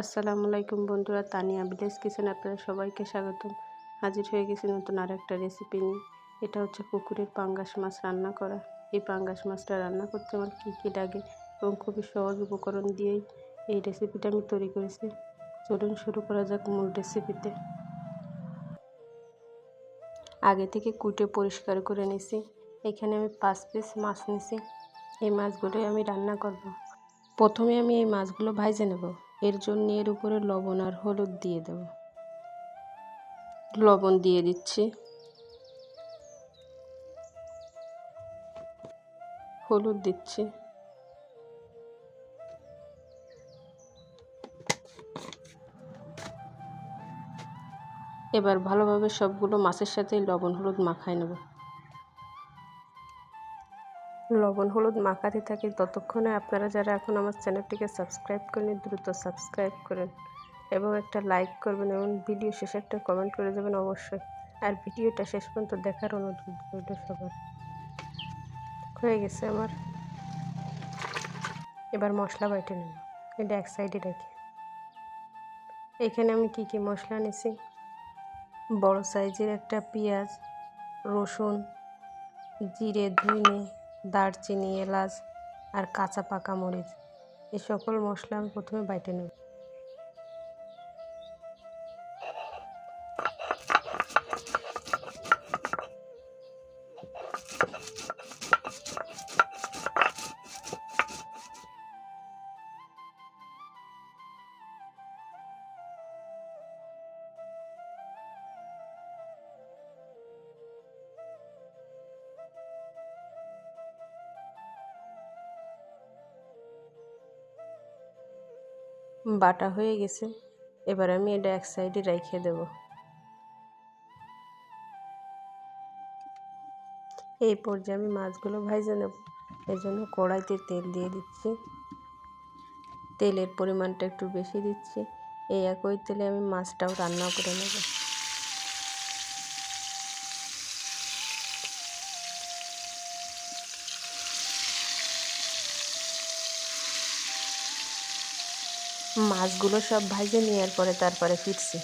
আসসালামু আলাইকুম বন্ধুরা, তানিয়া ভিলেজ কিচেন আপনাদের সবাইকে স্বাগতম। হাজির হয়ে গেছি নতুন আর একটা রেসিপি নিয়ে। এটা হচ্ছে পুকুরের পাঙ্গাস মাছ রান্না করা। এই পাঙ্গাস মাছটা রান্না করতে আমার কী লাগে এবং খুবই সহজ উপকরণ দিয়েই এই রেসিপিটা আমি তৈরি করেছি। চলুন শুরু করা যাক মূল রেসিপিতে। আগে থেকে কুটে পরিষ্কার করে নিয়েছি। এখানে আমি 5 পিস মাছ নিয়েছি। এই মাছগুলোই আমি রান্না করব। প্রথমে আমি এই মাছগুলো ভাজে নেব। এর জন্য এর উপরে লবণ আর হলুদ দিয়ে দেব। লবণ দিয়ে দিচ্ছি, হলুদ দিচ্ছি, এবার ভালোভাবে সবগুলো মাছের সাথে লবণ হলুদ মাখায় নেব। লবণ হলুদ মাখাতে থাকি ততক্ষণে আপনারা যারা এখন আমার চ্যানেলটিকে সাবস্ক্রাইব করেন দ্রুত সাবস্ক্রাইব করেন এবং একটা লাইক করবেন এবং ভিডিও শেষে একটা কমেন্ট করে যাবেন অবশ্যই। আর ভিডিওটা শেষ পর্যন্ত দেখার অনুরোধ রইল সবার। হয়ে গেছে আমার। এবার মশলা বেটে নেব। এটা এক সাইডে রেখে এখানে আমি কি মশলা নিয়েছি, বড় সাইজের একটা পেঁয়াজ, রসুন, জিরে, ধনে, দারচিনি, এলাচ আর কাঁচা পাকা মরিচ, এই সকল মশলা আমি প্রথমে বেটে নেব। বাটা হয়ে গেছে। এবার আমি এটা এক সাইডে রেখে দেব। এই পর্যায়ে আমি মাছগুলো ভেজে নেব। এই জন্য কড়াইতে তেল দিয়ে দিচ্ছি। তেলের পরিমাণটা একটু বেশি দিচ্ছি। এই একই তেলে আমি মাছটাও রান্না করে নেব। মাছগুলো সব ভেজে নেওয়ার পরে তারপরে ফিরছি।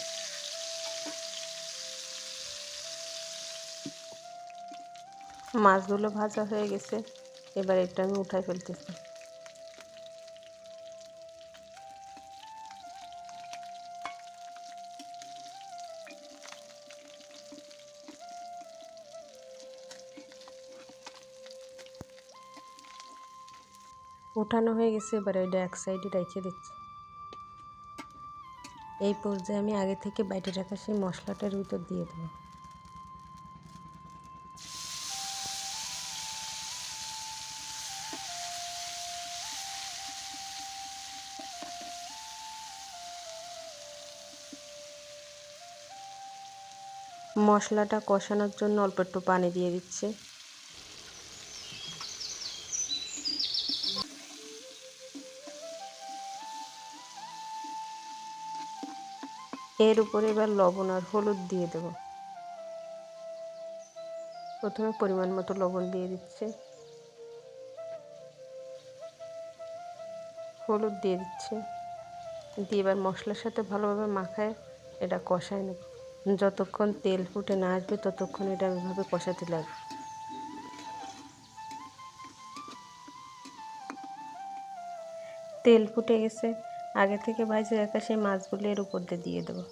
মাছগুলো ভাজা হয়ে গেছে। এবার এটা আমি উঠাই ফেলতেছি। উঠানো হয়ে গেছে। এবার এটা এক সাইডে রেখে দিচ্ছি। এই পর্যায়ে আমি আগে থেকে বেটে রাখা সেই মশলাটার ভিতর দিয়ে দেবো। মশলাটা কষানোর জন্য অল্প একটু পানি দিয়ে দিচ্ছি। এর উপরে এবার লবণ আর হলুদ দিয়ে দেব। প্রথমে পরিমাণ মতো লবণ দিয়ে দিচ্ছি, হলুদ দিয়ে দিচ্ছি, দিয়ে এবার মশলার সাথে ভালোভাবে মাখায় এটা কষায় নেব। যতক্ষণ তেল ফুটে না আসবে ততক্ষণ এটা এভাবে কষাতে লাগবে। তেল ফুটে গেছে। আগে থেকে ভেজে রাখা সেই মাছগুলো এর উপর দিয়ে দেবো।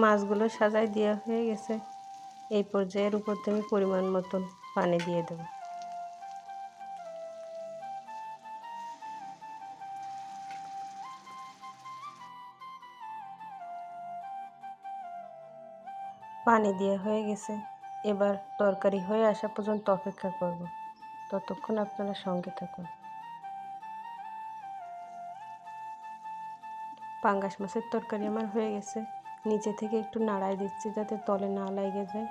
মাছগুলো সাজায় দেওয়া হয়ে গেছে। এই পর্যায়ের উপর থেকে পরিমাণ মতন পানি দিয়ে দেব। পানি দেওয়া হয়ে গেছে। এবার তরকারি হয়ে আসা পর্যন্ত অপেক্ষা করব। ততক্ষণ আপনারা সঙ্গে থাকুন। পাঙ্গাস মাছের তরকারি আমার হয়ে গেছে। নিচে থেকে একটু নাড়ায় দিচ্ছি যাতে তলে না লেগে যায়।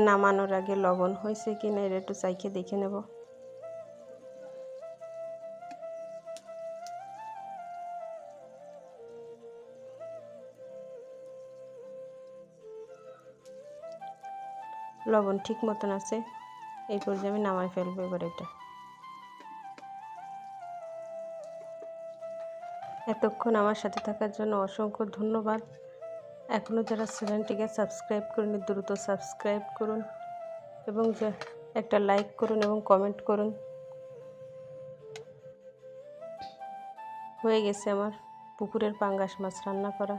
নামানোর আগে লবণ হয়েছে কিনা এটা একটু চাইকে দেখে নেব। লবণ ঠিক মতন আছে। এই পর্যায়ে আমি নামাই ফেলবো এবার এটা। এতক্ষণ আমার সাথে থাকার জন্য অসংখ্য ধন্যবাদ। এখনও যারা চ্যানেলটিকে সাবস্ক্রাইব করেনি দ্রুত সাবস্ক্রাইব করুন এবং যে একটা লাইক করুন এবং কমেন্ট করুন। হয়ে গেছে আমার পুকুরের পাঙ্গাস মাছ রান্না করা।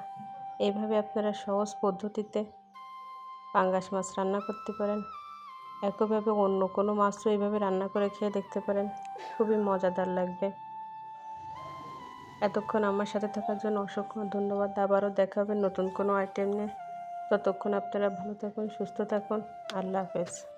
এইভাবে আপনারা সহজ পদ্ধতিতে পাঙ্গাস মাছ রান্না করতে পারেন। একইভাবে অন্য কোনো মাছও এইভাবে রান্না করে খেয়ে দেখতে পারেন, খুবই মজাদার লাগবে। এতক্ষণ আমার সাথে থাকার জন্য অসংখ্য ধন্যবাদ। আবারও দেখা হবে নতুন কোনো আইটেম নিয়ে। ততক্ষণ আপনারা ভালো থাকুন, সুস্থ থাকুন। আল্লাহ হাফেজ।